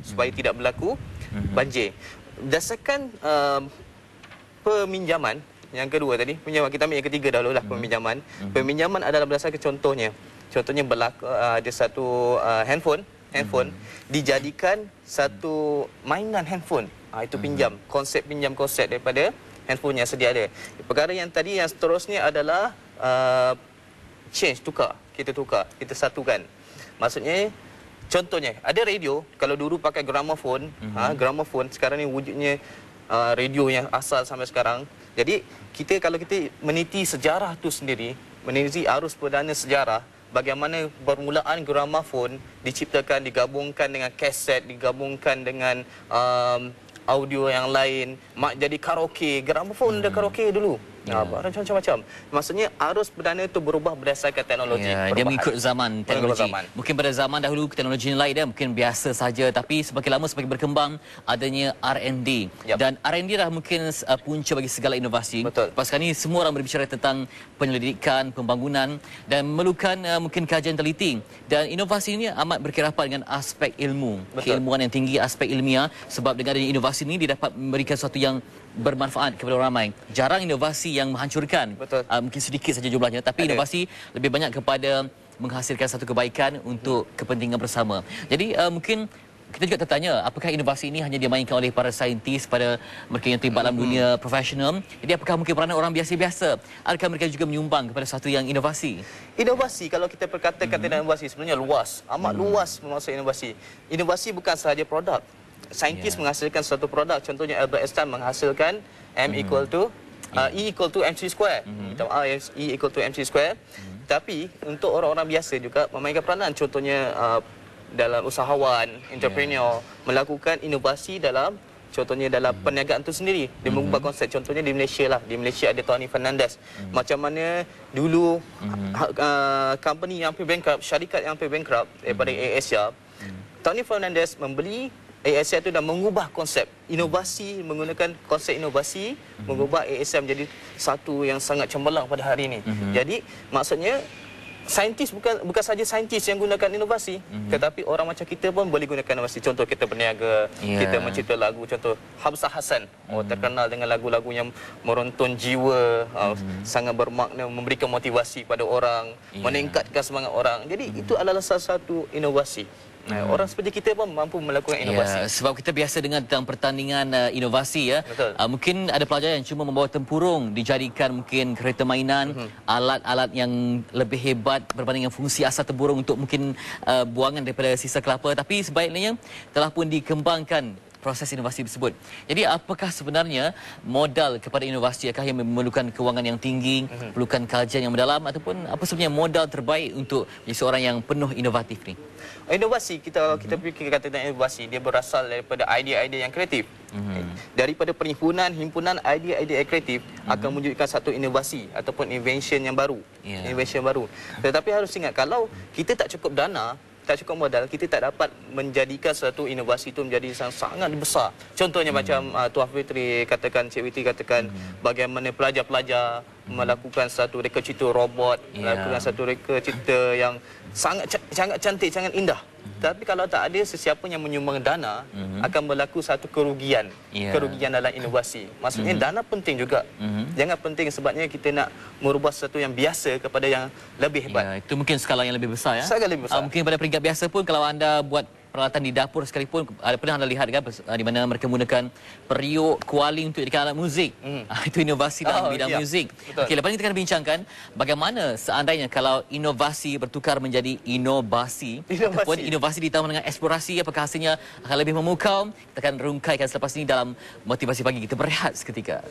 supaya tidak berlaku banjir. Berdasarkan peminjaman yang kedua tadi, peminjaman kita ambil yang ketiga dahulu lah, peminjaman. Peminjaman adalah berdasarkan contohnya. Contohnya berlaku ada satu handphone dijadikan satu mainan handphone. Itu pinjam, konsep daripada handphone yang sedia ada. Perkara yang tadi yang seterusnya adalah kita satukan. Maksudnya contohnya, ada radio, kalau dulu pakai gramofon, gramofon sekarang ni wujudnya radio yang asal sampai sekarang. Jadi kalau kita meniti sejarah tu sendiri, meniti arus perdana sejarah, bagaimana permulaan gramofon diciptakan, digabungkan dengan kaset, digabungkan dengan audio yang lain, jadi karaoke, gramofon ada karaoke dulu. Macam-macam. Maksudnya arus perdana itu berubah berdasarkan teknologi. Dia mengikut zaman teknologi. Mungkin pada zaman dahulu teknologi lain dia mungkin biasa saja, tapi semakin lama semakin berkembang adanya R&D. Dan R&D dah mungkin punca bagi segala inovasi. Lepas sekarang ni semua orang berbicara tentang penyelidikan, pembangunan dan memerlukan mungkin kajian teliti. Dan inovasi ini amat berkirapan dengan aspek ilmu, keilmuan yang tinggi, aspek ilmiah, sebab dengan adanya inovasi ini dia dapat memberikan sesuatu yang bermanfaat kepada orang ramai. Jarang inovasi yang menghancurkan. Mungkin sedikit saja jumlahnya, tapi inovasi lebih banyak kepada menghasilkan satu kebaikan untuk kepentingan bersama. Jadi mungkin kita juga tertanya, apakah inovasi ini hanya dimainkan oleh para saintis, pada mereka yang terlibat dalam dunia profesional? Jadi apakah mungkin peranan orang biasa-biasa? Adakah mereka juga menyumbang kepada satu yang inovasi? Inovasi, kalau kita perkatakan tentang inovasi, sebenarnya luas, amat luas bermaksud inovasi. Inovasi bukan sahaja produk. Saintis menghasilkan satu produk, contohnya Albert Einstein menghasilkan E equal to mc square. E equal to mc square. Tapi untuk orang-orang biasa juga memainkan peranan, contohnya dalam usahawan, entrepreneur, melakukan inovasi dalam, contohnya dalam perniagaan itu sendiri. Dia mengubah konsep, contohnya di Malaysia lah. Di Malaysia ada Tony Fernandez. Macam mana dulu company yang hampir bankrupt, syarikat yang hampir bankrupt daripada AirAsia, Tony Fernandez membeli AirAsia itu dah mengubah konsep inovasi, menggunakan konsep inovasi, mengubah AirAsia menjadi satu yang sangat cemerlang pada hari ini. Jadi maksudnya saintis bukan saja saintis yang gunakan inovasi, tetapi orang macam kita pun boleh gunakan inovasi. Contoh kita berniaga, kita mencipta lagu, contoh Hamzah Hassan, terkenal dengan lagu-lagu yang meronton jiwa, sangat bermakna, memberikan motivasi pada orang, meningkatkan semangat orang. Jadi itu adalah salah satu inovasi. Orang seperti kita pun mampu melakukan inovasi. Sebab kita biasa dengan tentang pertandingan inovasi ya. Mungkin ada pelajar yang cuma membawa tempurung, dijadikan mungkin kereta mainan, alat-alat yang lebih hebat berbanding dengan fungsi asal tempurung untuk mungkin buangan daripada sisa kelapa, tapi sebaiknya telah pun dikembangkan proses inovasi tersebut. Jadi apakah sebenarnya modal kepada inovasi? Adakah yang memerlukan kewangan yang tinggi, memerlukan kajian yang mendalam, ataupun apa sebenarnya modal terbaik untuk menjadi seorang yang penuh inovatif ni? Inovasi, kita fikirkan tentang inovasi, dia berasal daripada idea-idea yang kreatif. Daripada himpunan idea-idea yang kreatif akan mewujudkan satu inovasi ataupun invention yang baru. Invention baru. Tetapi harus ingat, kalau kita tak cukup dana, tak cukup modal, kita tak dapat menjadikan satu inovasi itu menjadi sangat besar. Contohnya macam Tuan Fitri katakan, Cik Fitri katakan, bagaimana pelajar-pelajar melakukan satu reka cipta robot, melakukan satu reka cipta yang sangat cantik, sangat indah. Tapi kalau tak ada sesiapa yang menyumbang dana, akan berlaku satu kerugian. Kerugian dalam inovasi. Maksudnya dana penting juga. Jangan penting sebabnya kita nak merubah sesuatu yang biasa kepada yang lebih hebat. Itu mungkin skala yang lebih besar ya. Skala lebih besar. Mungkin pada peringkat biasa pun, kalau anda buat peralatan di dapur sekalipun, pernah anda lihat kan di mana mereka menggunakan periuk kualing untuk jadikan alat muzik. Itu inovasi dalam bidang muzik. Okey, lepas ini kita akan bincangkan bagaimana seandainya kalau inovasi bertukar menjadi inovasi. Ataupun inovasi ditambah dengan eksplorasi, apakah hasilnya akan lebih memukau? Kita akan rungkaikan selepas ini dalam Motivasi Pagi. Kita berehat seketika.